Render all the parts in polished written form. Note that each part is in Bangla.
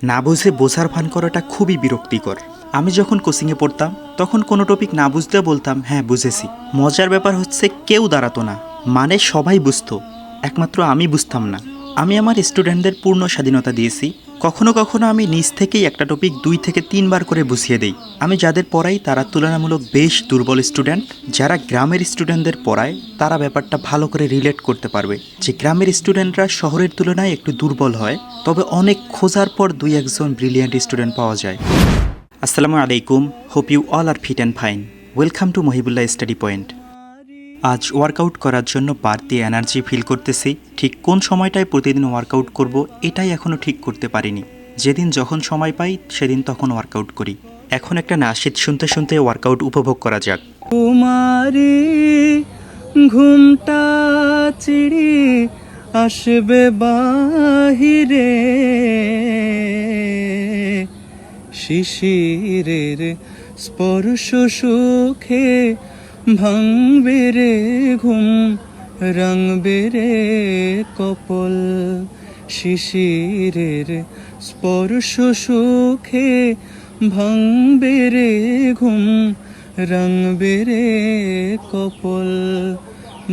না বুঝে বোঝার ভান করাটা খুবই বিরক্তিকর। আমি যখন কোচিংয়ে পড়তাম তখন কোনো টপিক না বুঝতে বলতাম হ্যাঁ বুঝেছি। মজার ব্যাপার হচ্ছে কেউ দাঁড়াতো না, মানে সবাই বুঝতো, একমাত্র আমি বুঝতাম না। আমি আমার স্টুডেন্টদের পূর্ণ স্বাধীনতা দিয়েছি। কখনো কখনো আমি নিজ থেকেই একটা টপিক 2 থেকে 3 বার করে বুঝিয়ে দেই। আমি যাদের পড়াই তারা তুলনামূলক বেশ দুর্বল স্টুডেন্ট। যারা গ্রামের স্টুডেন্টদের পড়ায় তারা ব্যাপারটা ভালো করে রিলেট করতে পারবে যে গ্রামের স্টুডেন্টরা শহরের তুলনায় একটু দুর্বল হয়, তবে অনেক খোঁজার পর 2-1জন ব্রিলিয়ান্ট স্টুডেন্ট পাওয়া যায়। আসসালামু আলাইকুম, hope you all are fit and fine. Welcome to Mohibullah study point. আজ ওয়ার্কআউট করার জন্য বাড়তি এনার্জি ফিল করতেছি। ঠিক কোন সময়টায় প্রতিদিন ওয়ার্কআউট করব এটাই এখনও ঠিক করতে পারিনি। যেদিন যখন সময় পাই সেদিন তখন ওয়ার্কআউট করি। এখন একটা নাশিদ শুনতে শুনতে ওয়ার্কআউট উপভোগ করা যাক। কুমারী ঘুমটা চিড়ি আসবে বাহিরে, শিশিরের স্পর্শ সুখে ভাঙবে রে ঘুম, রাঙবে রে কপল। শিশিরের স্পর্শ সুখে ভাঙবে রে ঘুম, রাঙবে রে কপল।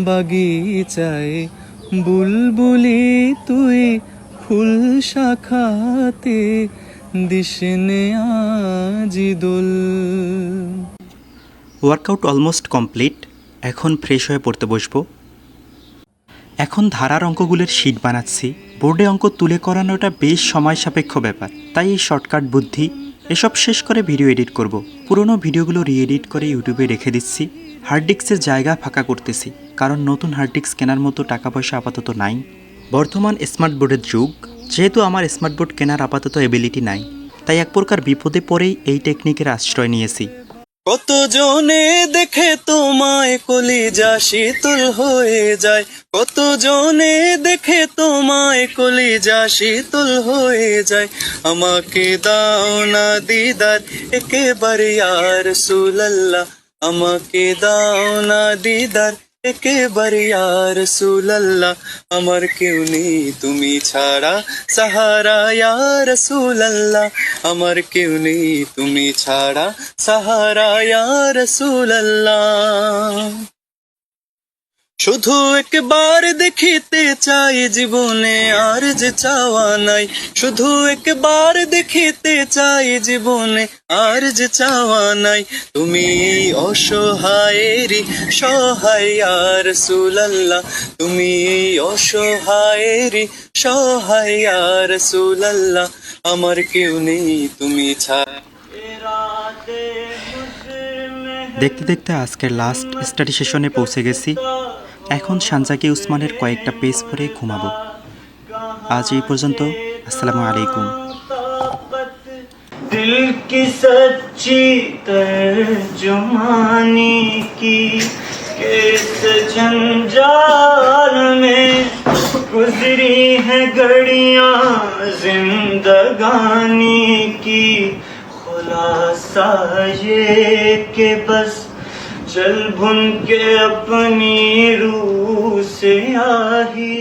বাগিচায় বুলবুলি তুই ফুল শাখাতে দিশনে আজি দোল। Workout almost complete. এখন ফ্রেশ হয়ে পড়তে বসবো। এখন ধারার অঙ্কগুলোর শিট বানাচ্ছি। বোর্ডে অঙ্ক তুলে করানোটা বেশ সময় সাপেক্ষ ব্যাপার, তাই এই শর্টকাট বুদ্ধি। এসব শেষ করে ভিডিও এডিট করব। পুরনো ভিডিওগুলো রিএডিট করে ইউটিউবে রেখে দিচ্ছি। হার্ড ডিস্কের জায়গা ফাঁকা করতেছি, কারণ নতুন হার্ড ডিস্ক কেনার মতো টাকা পয়সা আপাতত নাই। বর্তমান স্মার্ট বোর্ডের যুগ, যেহেতু আমার স্মার্ট বোর্ড কেনার আপাতত এবিলিটি নাই, তাই এক প্রকার বিপদে পড়েই এই টেকনিকের আশ্রয় নিয়েছি। কত জনে দেখে তোমায় কলিজা শীতল হয়ে যায়, কত জনে দেখে তোমায় কলিজা শীতল হয়ে যায়। আমাকে দাও না দিদার একেবারে ইয়া রাসূলুল্লাহ, আমাকে দাও না দিদার একেবারে ইয়া রাসূলুল্লাহ। আমার কেউ নেই তুমি ছাড়া সাহারা ইয়া রাসূলুল্লাহ, আমার কেউ নেই তুমি ছাড়া সাহারা ইয়া রাসূলুল্লাহ। শুধু একবার দেখিতে চাই জীবনে আর যে চাওয়া নাই, শুধু একবার দেখিতে চাই জীবনে আর যে চাওয়া নাই। তুমি এই অসহায়েরই সহায় ইয়া রাসূলুল্লাহ, তুমি এই অসহায়েরই সহায় ইয়া রাসূলুল্লাহ। আমার কেউ নেই তুমি ছাড়া। দেখতে দেখতে আজকের লাস্ট স্টাডি সেশনে পৌঁছে গেছি। এখন সানজাকি উসমানের কয়েকটা পেজ পড়ে ঘুমাবো। আজ এই পর্যন্ত। আসসালামু আলাইকুম। दिल की सच्ची तर्जुमानी की किस जंजाल में गुजरी है घड़ियां जिंदगानी की। खुलासा ये कि बस जल भुन के अपनी रूह से आही